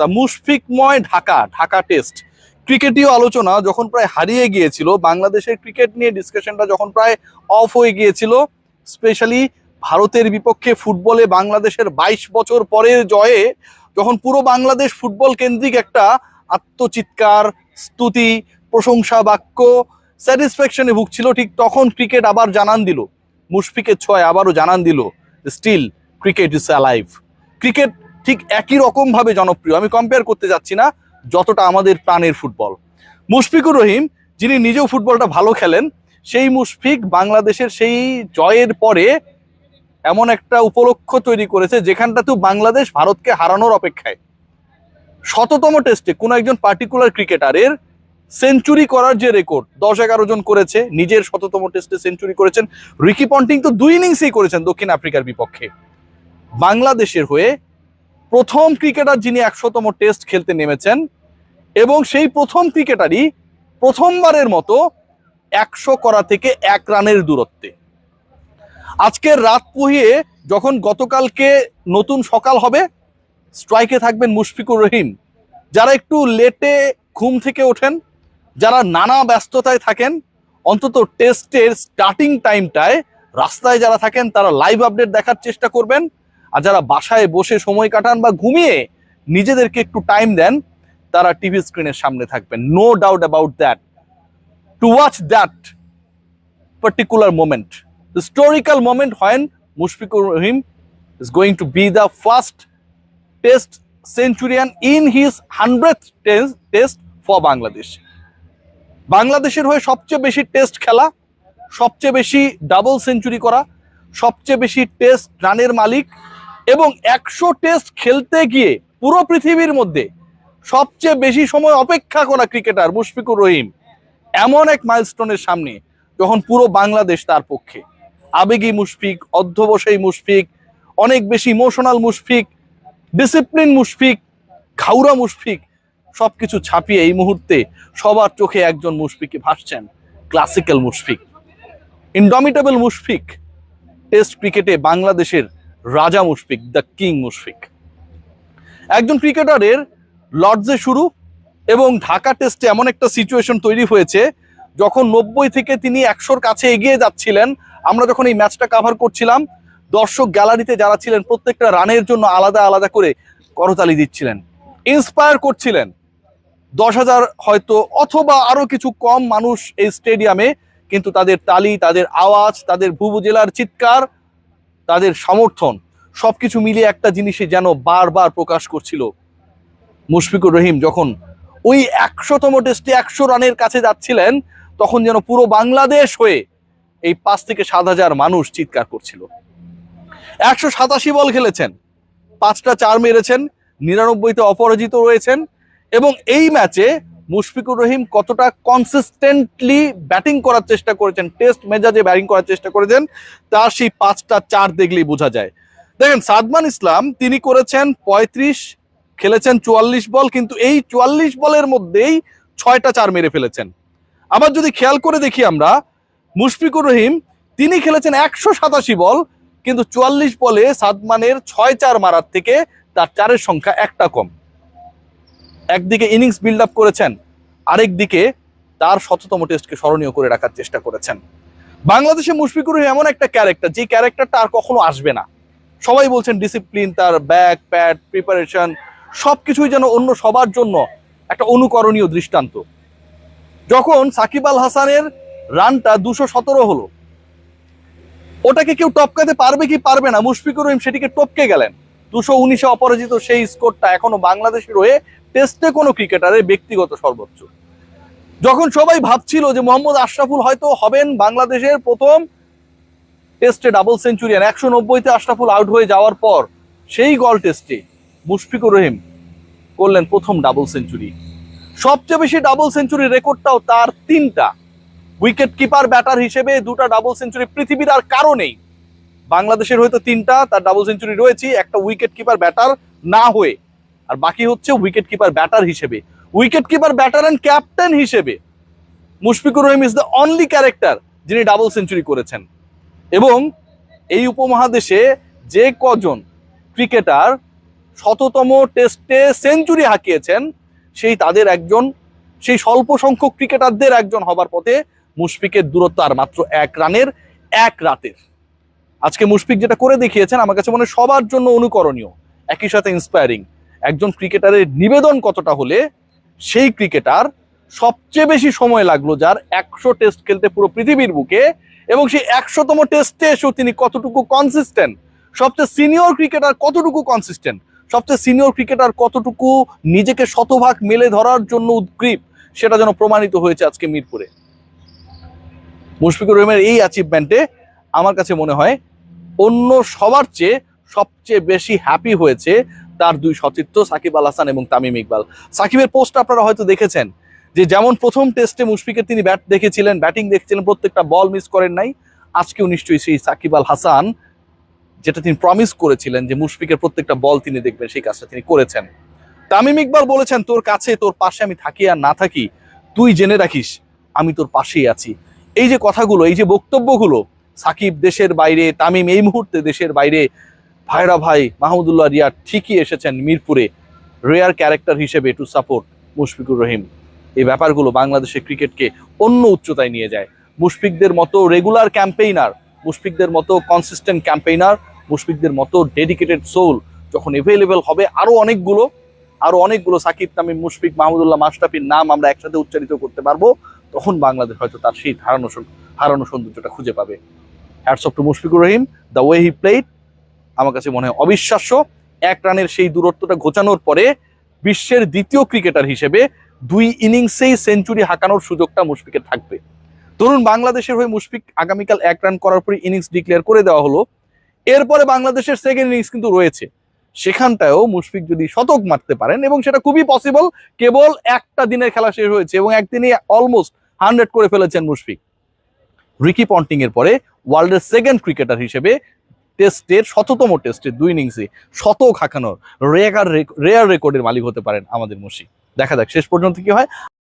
বার্তা মুশফিকময় ঢাকা ঢাকা টেস্ট ক্রিকেটীয় আলোচনা যখন প্রায় হারিয়ে গিয়েছিল, বাংলাদেশের ক্রিকেট নিয়ে ডিসকাশনটা যখন প্রায় অফ হয়ে গিয়েছিল, স্পেশালি ভারতের বিপক্ষে ফুটবলে বাংলাদেশের 22 বছর পরের জয়ে যখন পুরো বাংলাদেশ ফুটবল কেন্দ্রিক একটা আত্মচিৎকার, স্তুতি, প্রশংসা বাক্য, স্যাটিসফ্যাকশনে ভুগছিল, ঠিক তখন ক্রিকেট আবার জানান দিল, মুশফিকের ছয় আবারও জানান দিল, still cricket is alive. Cricket ঠিক একই রকম ভাবে জনপ্রিয়, আমি কম্পেয়ার করতে যাচ্ছি না, যতটা আমাদের প্রাণের ফুটবল। মুশফিকুর রহিম যিনি নিজেও ফুটবলটা ভালো খেলেন, সেই মুশফিক বাংলাদেশের সেই জয়ের পরে এমন একটা উপলক্ষ তৈরি করেছে যেখানটাতেও বাংলাদেশ ভারতকে হারানোর অপেক্ষায়। শততম টেস্টে কোন একজন পার্টিকুলার ক্রিকেটারের সেঞ্চুরি করার যে রেকর্ড 10-11 জন করেছে, নিজের শততম টেস্টে সেঞ্চুরি করেছেন। রিকি পন্টিং তো 2 ইনিংসেই করেছেন দক্ষিণ আফ্রিকার বিপক্ষে। বাংলাদেশের হয়ে প্রথম ক্রিকেটার যিনি 100তম টেস্ট খেলতে নেমেছেন, এবং সেই প্রথম ক্রিকেটারই প্রথমবারের মতো 100 করা থেকে 1 রানের দূরত্বে। আজকের রাত পুহিয়ে যখন গতকালকে নতুন সকাল হবে, স্ট্রাইকে থাকবেন মুশফিকুর রহিম। যারা একটু লেটে ঘুম থেকে ওঠেন, যারা নানা ব্যস্ততায় থাকেন, অন্তত টেস্টের স্টার্টিং টাইমটায় রাস্তায় যারা থাকেন তারা লাইভ আপডেট দেখার চেষ্টা করবেন। আর যারা বাসায় বসে সময় কাটান বা ঘুমিয়ে নিজেদেরকে একটু টাইম দেন, তারা টিভি স্ক্রিনের সামনে থাকবেন। No doubt about that, to watch that particular moment, historical moment when Mushfiqur Rahim is going to be the first test centurion in his 100th test for Bangladesh. বাংলাদেশের হয়ে সবচেয়ে বেশি টেস্ট খেলা, সবচেয়ে বেশি ডাবল সেঞ্চুরি করা, সবচেয়ে বেশি টেস্ট রানের মালিক, এবং 100 টেস্ট খেলতে গিয়ে পুরো পৃথিবীর মধ্যে সবচেয়ে বেশি সময় অপেক্ষা করা ক্রিকেটার মুশফিকুর রহিম এমন এক মাইলস্টোনের সামনে যখন পুরো বাংলাদেশ তার পক্ষে। আবেগী মুশফিক, অধ্যবসায়ী মুশফিক, অনেক বেশি ইমোশনাল মুশফিক, ডিসিপ্লিন মুশফিক, ঘাউরা মুশফিক, সবকিছু ছাপিয়ে এই মুহূর্তে সবার চোখে একজন মুশফিকে ভাসছেন, classical Mushfiq, indomitable Mushfiq, test ক্রিকেটে বাংলাদেশের রাজা মুশফিক, দ্য কিং মুশফিক। একজন ক্রিকেটারের লর্ডসে শুরু, এবং ঢাকা টেস্টে এমন একটা সিচুয়েশন তৈরি হয়েছে যখন 90 থেকে তিনি 100-র কাছে এগিয়ে যাচ্ছিলেন। আমরা যখন এই ম্যাচটা কাভার করছিলাম, দর্শক গ্যালারিতে যারা ছিলেন প্রত্যেকটা রানের জন্য আলাদা আলাদা করে করতালি দিচ্ছিলেন, ইন্সপায়ার করছিলেন। 10,000 হয়তো অথবা আরো কিছু কম মানুষ এই স্টেডিয়ামে, কিন্তু তাদের তালি, তাদের আওয়াজ, তাদের ভুবুজেলার চিৎকার, তাদের সমর্থন সবকিছু মিলিয়ে একটা জিনিসই যেন বারবার প্রকাশ করছিল, মুশফিকুর রহিম যখন ওই 100তম টেস্টে 100 রানের কাছে যাচ্ছিলেন, তখন যেন পুরো বাংলাদেশ হয়ে এই 5 থেকে 7,000 মানুষ চিৎকার করছিল। 187 বল খেলেছেন, 5টা 4 মেরেছেন, 99তে অপরাজিত রয়েছেন। এবং এই ম্যাচে মুশফিকুর রহিম কতটা কনসিস্টেন্টলি ব্যাটিং করার চেষ্টা করেছেন, টেস্ট মেজাজে ব্যাটিং করার চেষ্টা করেছেন, তার সেই 5টা 4 দেখলেই বোঝা যায়। দেখেন, সাদমান ইসলাম তিনি করেছেন 35, খেলেছেন 44 বল, কিন্তু এই 44 বলের মধ্যেই 6টা 4 মেরে ফেলেছেন। আবার যদি খেয়াল করে দেখি আমরা, মুশফিকুর রহিম তিনি খেলেছেন 187 বল, কিন্তু 44 বলে সাদমানের 6-4 মারার থেকে তার 4-এর সংখ্যা একটা কম। একদিকে ইনিংস বিল্ড আপ করেছেন, আরেক দিকে তার 100তম টেস্টকে স্মরণীয় করে রাখার চেষ্টা করেছেন। বাংলাদেশে মুশফিকুর রহিম এমন একটা ক্যারেক্টার, যে ক্যারেক্টারটা আর কখনো আসবে না। সবাই বলছেন ডিসিপ্লিন, তার ব্যাক প্যাড, প্রিপারেশন সবকিছুই যেন অন্য সবার জন্য একটা অনুকরণীয় দৃষ্টান্ত। যখন সাকিব আল হাসানের রানটা 217 হলো, ওটাকে কেউ টপকাতে পারবে কি পারবে না, মুশফিকুর রহিম সেটিকে টপকে গেলেন। 219-এ অপরাজিত সেই স্কোরটা এখনো বাংলাদেশের হয়ে টেস্টে কোনো ক্রিকেটারের ব্যক্তিগত সর্বোচ্চ। যখন সবাই ভাবছিল যে মোহাম্মদ আশরাফুল হয়তো হবেন বাংলাদেশের প্রথম টেস্টে ডাবল সেঞ্চুরিয়ান, 190-তে আশরাফুল আউট হয়ে যাওয়ার পর সেই গল টেস্টে মুশফিকুর রহিম করলেন প্রথম ডাবল সেঞ্চুরি। সবচেয়ে বেশি ডাবল সেঞ্চুরির রেকর্ডটাও তার 3টা। উইকেট কিপার ব্যাটার হিসেবে 2টা ডাবল সেঞ্চুরি পৃথিবীর আর কারো নেই। বাংলাদেশের হয়তো 3টা তার ডাবল সেঞ্চুরি রয়েছে, একটা উইকেট কিপার ব্যাটার না হয়ে, আর বাকি হচ্ছে উইকেট কিপার ব্যাটার হিসেবে। Wicket keeper batter and captain হিসেবে Mushfiqur Rahim is the only character যিনি ডাবল সেঞ্চুরি করেছেন। এবং এই উপমহাদেশে যে কজন ক্রিকেটার শততম টেস্টে সেঞ্চুরি হাঁকিয়েছেন, সেই তাদের একজন, সেই স্বল্প সংখ্যক ক্রিকেটারদের একজন হবার পথে মুশফিকের দূরত্ব আর মাত্র 1 রানের 1 রাতের। আজকে মুশফিক যেটা করে দেখিয়েছেন আমার কাছে মনে হয় সবার জন্য অনুকরণীয়, একই সাথে ইন্সপায়ারিং। একজন ক্রিকেটারের নিবেদন কতটা হলে সেই ক্রিকেটার সবচেয়ে বেশি সময় লাগলো যার 100 টেস্ট খেলতে পুরো পৃথিবীর বুকে, এবং সেই 100তম টেস্টে এসেও তিনি কতটুকু কনসিস্টেন্ট, সবচেয়ে সিনিয়র ক্রিকেটার কতটুকু কনসিস্টেন্ট, সবচেয়ে সিনিয়র ক্রিকেটার কতটুকু নিজেকে শতভাগ মেলে ধরার জন্য উদ্গ্রীব, সেটা যেন প্রমাণিত হয়েছে আজকে মিরপুরে। মুশফিকুর রহিমের এই অ্যাচিভমেন্টে আমার কাছে মনে হয় অন্য সবার চেয়ে সবচেয়ে বেশি হ্যাপি হয়েছে তার 2 সতীর্থ সাকিব আল হাসান এবং তামিম ইকবাল। সাকিবের পোস্ট আপনারা হয়তো দেখেছেন, যে যেমন প্রথম টেস্টে মুশফিকের তিনি ব্যাটিং দেখেছিলেন, প্রত্যেকটা বল মিস করেন নাই। আজকেও নিশ্চয়ই সেই সাকিব আল হাসান যেটা তিনি প্রমিস করেছিলেন যে মুশফিকের প্রত্যেকটা বল তিনি দেখবেন, সেই কাজটা তিনি করেছেন। তামিম ইকবাল বলেছেন, তোর কাছে, তোর পাশে আমি থাকি আর না থাকি, তুই জেনে রাখিস আমি তোর পাশেই আছি। এই যে কথাগুলো, এই যে বক্তব্যগুলো, সাকিব দেশের বাইরে, তামিম এই মুহূর্তে দেশের বাইরে, ভাইরা ভাই মাহমুদুল্লাহ রিয়াদ ঠিকই এসেছেন মিরপুরে রেয়ার ক্যারেক্টার হিসেবে টু সাপোর্ট মুশফিকুর রহিম। এই ব্যাপারগুলো বাংলাদেশের ক্রিকেটকে অন্য উচ্চতায় নিয়ে যায়। মুশফিকদের মতো রেগুলার ক্যাম্পেইনার, মুশফিকদের মতো কনসিস্টেন্ট ক্যাম্পেইনার, মুশফিকদের মতো ডেডিকেটেড সোল যখন এভেলেবেল হবে, আরো অনেকগুলো সাকিব, তামিম, মুশফিক, মাহমুদুল্লাহ, মাশরাফির নাম আমরা একসাথে উচ্চারিত করতে পারবো, তখন বাংলাদেশ হয়তো তার সেই হারানো সৌন্দর্যটা খুঁজে পাবে। Hats off to Mushfiqur Rahim, the way he played আমার কাছে মনে হয় অবিশ্বাস্য। 1 রানের সেই দূরত্বটা ঘোচানোর পরে বিশ্বের দ্বিতীয় ক্রিকেটার হিসেবে 2 ইনিংসেই সেঞ্চুরি হাঁকানোর সুযোগটা মুশফিকের থাকবে। ধরুন বাংলাদেশের হয়ে মুশফিক আগামীকাল 1 রান করার পরে ইনিংস ডিক্লেয়ার করে দেওয়া হলো, এরপরে বাংলাদেশের সেকেন্ড ইনিংস কিন্তু রয়েছে, সেখানটায়ও মুশফিক যদি শতক মারতে পারেন, এবং সেটা খুবই পসিবল, কেবল একটা দিনের খেলা শেষ হয়েছে এবং একদিনে অলমোস্ট 100 করে ফেলেছেন মুশফিক। রিকি পন্টিং এর পরে ওয়ার্ল্ডের সেকেন্ড ক্রিকেটার হিসেবে টেস্টের 100তম টেস্টের 2 ইনিংসে শতক হাঁকানোর রেয়ার রেকর্ডের মালিক হতে পারেন আমাদের মুশফিক। দেখা যাক শেষ পর্যন্ত কি হয়।